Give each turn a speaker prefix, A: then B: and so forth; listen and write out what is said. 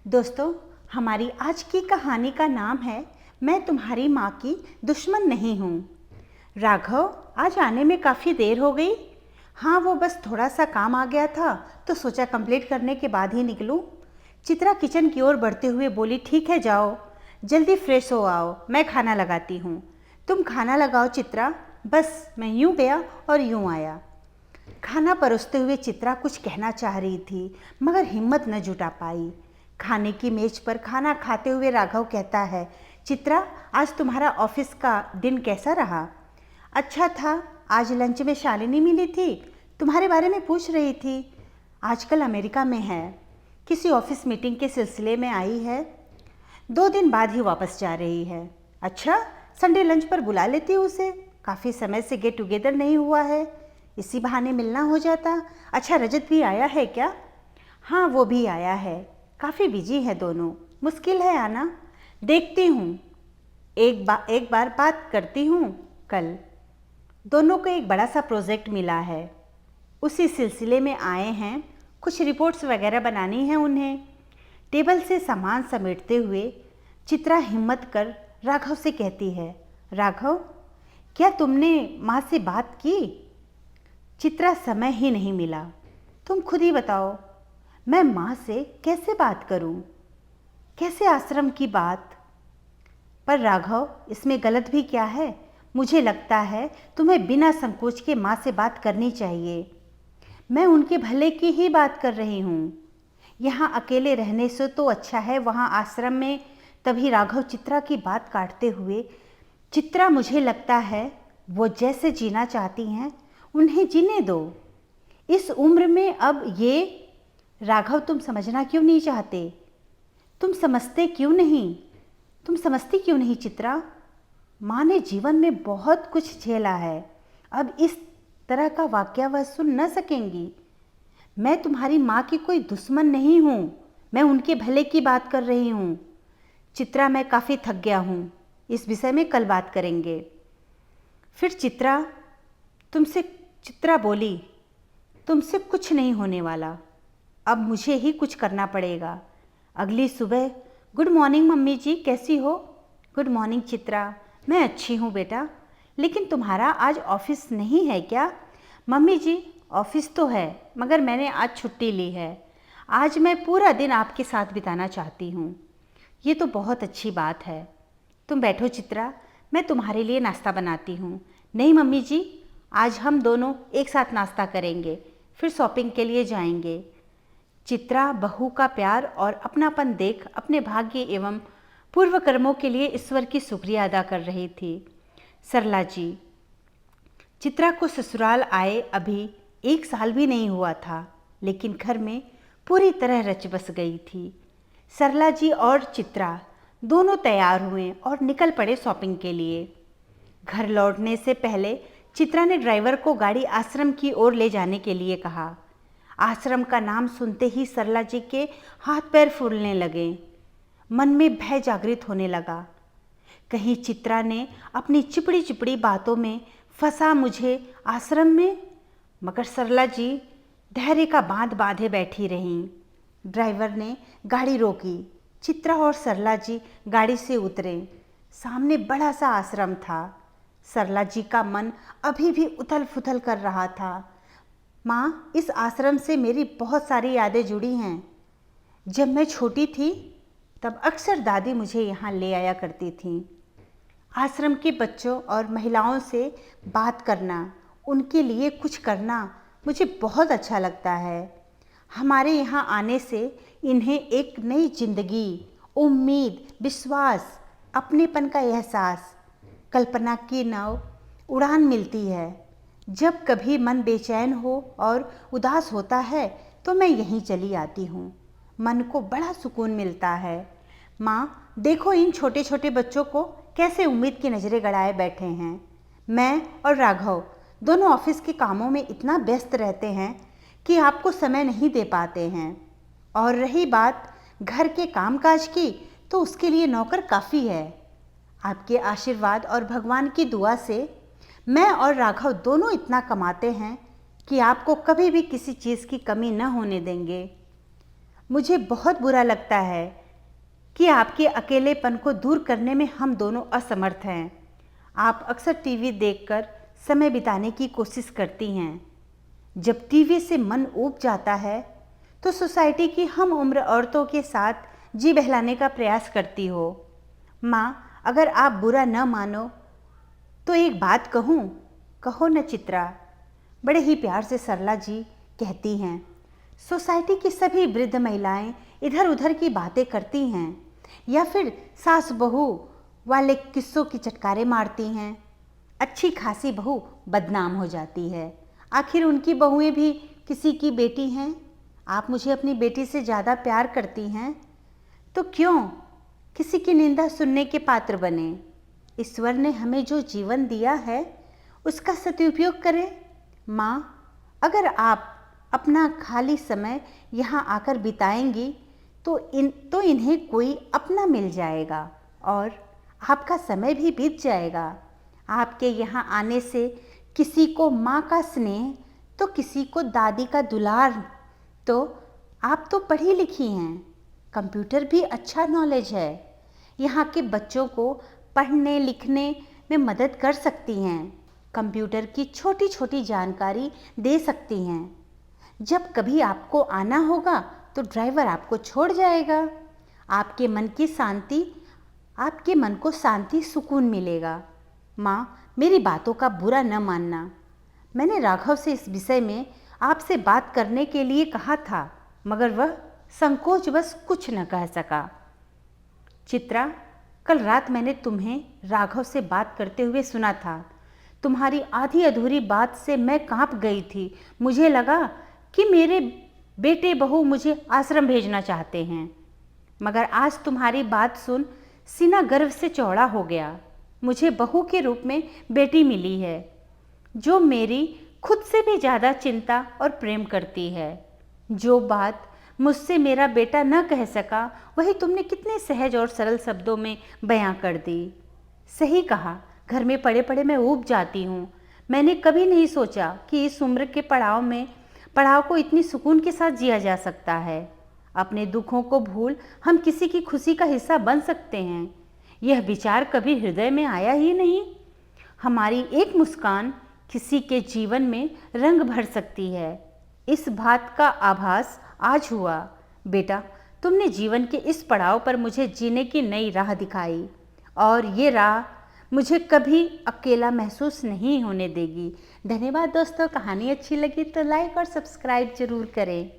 A: दोस्तों, हमारी आज की कहानी का नाम है मैं तुम्हारी माँ की दुश्मन नहीं हूँ। राघव, आज आने में काफ़ी देर हो गई। हाँ, वो बस थोड़ा सा काम आ गया था तो सोचा कंप्लीट करने के बाद ही निकलूँ। चित्रा किचन की ओर बढ़ते हुए बोली, ठीक है जाओ, जल्दी फ्रेश हो आओ, मैं खाना लगाती हूँ। तुम खाना लगाओ चित्रा, बस मैं यूँ गया और यूँ आया। खाना परोसते हुए चित्रा कुछ कहना चाह रही थी मगर हिम्मत न जुटा पाई। खाने की मेज पर खाना खाते हुए राघव कहता है, चित्रा, आज तुम्हारा ऑफिस का दिन कैसा रहा? अच्छा था। आज लंच में शालिनी मिली थी, तुम्हारे बारे में पूछ रही थी। आजकल अमेरिका में है, किसी ऑफिस मीटिंग के सिलसिले में आई है, 2 दिन बाद ही वापस जा रही है। अच्छा, संडे लंच पर बुला लेती हूँ उसे, काफ़ी समय से गेट टुगेदर नहीं हुआ है, इसी बहाने मिलना हो जाता। अच्छा, रजत भी आया है क्या? हाँ, वो भी आया है, काफ़ी बिजी है दोनों, मुश्किल है आना। देखती हूँ, एक बार बात करती हूँ कल। दोनों को एक बड़ा सा प्रोजेक्ट मिला है, उसी सिलसिले में आए हैं, कुछ रिपोर्ट्स वगैरह बनानी है उन्हें। टेबल से सामान समेटते हुए चित्रा हिम्मत कर राघव से कहती है, राघव, क्या तुमने माँ से बात की? चित्रा, समय ही नहीं मिला, तुम खुद ही बताओ, मैं माँ से कैसे बात करूं? कैसे आश्रम की बात? पर राघव, इसमें गलत भी क्या है? मुझे लगता है तुम्हें बिना संकोच के माँ से बात करनी चाहिए। मैं उनके भले की ही बात कर रही हूँ। यहाँ अकेले रहने से तो अच्छा है वहाँ आश्रम में। तभी राघव चित्रा की बात काटते हुए, चित्रा, मुझे लगता है वो जैसे जीना चाहती हैं उन्हें जीने दो। इस उम्र में अब ये। राघव, तुम समझना क्यों नहीं चाहते? तुम समझते क्यों नहीं? तुम समझती क्यों नहीं चित्रा? माँ ने जीवन में बहुत कुछ झेला है, अब इस तरह का वाकया वह सुन न सकेंगी। मैं तुम्हारी माँ की कोई दुश्मन नहीं हूँ, मैं उनके भले की बात कर रही हूँ। चित्रा, मैं काफ़ी थक गया हूँ, इस विषय में कल बात करेंगे। फिर चित्रा बोली, तुमसे कुछ नहीं होने वाला, अब मुझे ही कुछ करना पड़ेगा। अगली सुबह, गुड मॉर्निंग मम्मी जी, कैसी हो? गुड मॉर्निंग चित्रा, मैं अच्छी हूँ बेटा, लेकिन तुम्हारा आज ऑफिस नहीं है क्या? मम्मी जी, ऑफिस तो है मगर मैंने आज छुट्टी ली है, आज मैं पूरा दिन आपके साथ बिताना चाहती हूँ। ये तो बहुत अच्छी बात है। तुम बैठो चित्रा, मैं तुम्हारे लिए नाश्ता बनाती हूँ। नहीं मम्मी जी, आज हम दोनों एक साथ नाश्ता करेंगे, फिर शॉपिंग के लिए जाएंगे। चित्रा बहू का प्यार और अपनापन देख अपने भाग्य एवं पूर्व कर्मों के लिए ईश्वर की शुक्रिया अदा कर रही थी। सरला जी, चित्रा को ससुराल आए अभी 1 साल भी नहीं हुआ था, लेकिन घर में पूरी तरह रच बस गई थी। सरला जी और चित्रा दोनों तैयार हुए और निकल पड़े शॉपिंग के लिए। घर लौटने से पहले चित्रा ने ड्राइवर को गाड़ी आश्रम की ओर ले जाने के लिए कहा। आश्रम का नाम सुनते ही सरला जी के हाथ पैर फूलने लगे, मन में भय जागृत होने लगा। कहीं चित्रा ने अपनी चिपड़ी चिपड़ी बातों में फंसा मुझे आश्रम में? मगर सरला जी धैर्य का बांध बांधे बैठी रहीं। ड्राइवर ने गाड़ी रोकी, चित्रा और सरला जी गाड़ी से उतरे। सामने बड़ा सा आश्रम था। सरला जी का मन अभी भी उथल फुथल कर रहा था। माँ, इस आश्रम से मेरी बहुत सारी यादें जुड़ी हैं। जब मैं छोटी थी तब अक्सर दादी मुझे यहाँ ले आया करती थीं। आश्रम के बच्चों और महिलाओं से बात करना, उनके लिए कुछ करना मुझे बहुत अच्छा लगता है। हमारे यहाँ आने से इन्हें एक नई जिंदगी, उम्मीद, विश्वास, अपनेपन का एहसास, कल्पना की नव उड़ान मिलती है। जब कभी मन बेचैन हो और उदास होता है तो मैं यहीं चली आती हूँ, मन को बड़ा सुकून मिलता है। माँ, देखो इन छोटे छोटे बच्चों को कैसे उम्मीद की नज़रें गड़ाए बैठे हैं। मैं और राघव दोनों ऑफिस के कामों में इतना व्यस्त रहते हैं कि आपको समय नहीं दे पाते हैं, और रही बात घर के कामकाज की तो उसके लिए नौकर काफ़ी है। आपके आशीर्वाद और भगवान की दुआ से मैं और राघव दोनों इतना कमाते हैं कि आपको कभी भी किसी चीज़ की कमी न होने देंगे। मुझे बहुत बुरा लगता है कि आपके अकेलेपन को दूर करने में हम दोनों असमर्थ हैं। आप अक्सर टीवी देखकर समय बिताने की कोशिश करती हैं। जब टीवी से मन ऊब जाता है तो सोसाइटी की हम उम्र औरतों के साथ जी बहलाने का प्रयास करती हो। माँ, अगर आप बुरा न मानो तो एक बात कहूँ? कहो न चित्रा, बड़े ही प्यार से सरला जी कहती हैं। सोसाइटी की सभी वृद्ध महिलाएं इधर उधर की बातें करती हैं या फिर सास बहू वाले किस्सों की चटकारे मारती हैं। अच्छी खासी बहू बदनाम हो जाती है। आखिर उनकी बहुएं भी किसी की बेटी हैं। आप मुझे अपनी बेटी से ज़्यादा प्यार करती हैं तो क्यों किसी की निंदा सुनने के पात्र बने? ईश्वर ने हमें जो जीवन दिया है उसका सदुपयोग करें। माँ, अगर आप अपना खाली समय यहाँ आकर बिताएंगी तो इन्हें कोई अपना मिल जाएगा और आपका समय भी बीत जाएगा। आपके यहाँ आने से किसी को माँ का स्नेह तो किसी को दादी का दुलार। तो आप तो पढ़ी लिखी हैं, कंप्यूटर भी अच्छा नॉलेज है। यहाँ के बच्चों को पढ़ने लिखने में मदद कर सकती हैं। कंप्यूटर की छोटी छोटी जानकारी दे सकती हैं। जब कभी आपको आना होगा तो ड्राइवर आपको छोड़ जाएगा। आपके मन को शांति सुकून मिलेगा। माँ, मेरी बातों का बुरा न मानना। मैंने राघव से इस विषय में आपसे बात करने के लिए कहा था मगर वह संकोचवश कुछ न कह सका। चित्रा, कल रात मैंने तुम्हें राघव से बात करते हुए सुना था। तुम्हारी आधी अधूरी बात से मैं कांप गई थी। मुझे लगा कि मेरे बेटे बहू मुझे आश्रम भेजना चाहते हैं, मगर आज तुम्हारी बात सुन सीना गर्व से चौड़ा हो गया। मुझे बहू के रूप में बेटी मिली है जो मेरी खुद से भी ज़्यादा चिंता और प्रेम करती है। जो बात मुझसे मेरा बेटा न कह सका वही तुमने कितने सहज और सरल शब्दों में बयां कर दी। सही कहा, घर में पड़े पड़े मैं ऊब जाती हूँ। मैंने कभी नहीं सोचा कि इस उम्र के पड़ाव को इतनी सुकून के साथ जिया जा सकता है। अपने दुखों को भूल हम किसी की खुशी का हिस्सा बन सकते हैं, यह विचार कभी हृदय में आया ही नहीं। हमारी एक मुस्कान किसी के जीवन में रंग भर सकती है। इस बात का आभास आज हुआ। बेटा, तुमने जीवन के इस पड़ाव पर मुझे जीने की नई राह दिखाई और ये राह मुझे कभी अकेला महसूस नहीं होने देगी। धन्यवाद दोस्तों। कहानी अच्छी लगी तो लाइक और सब्सक्राइब जरूर करें।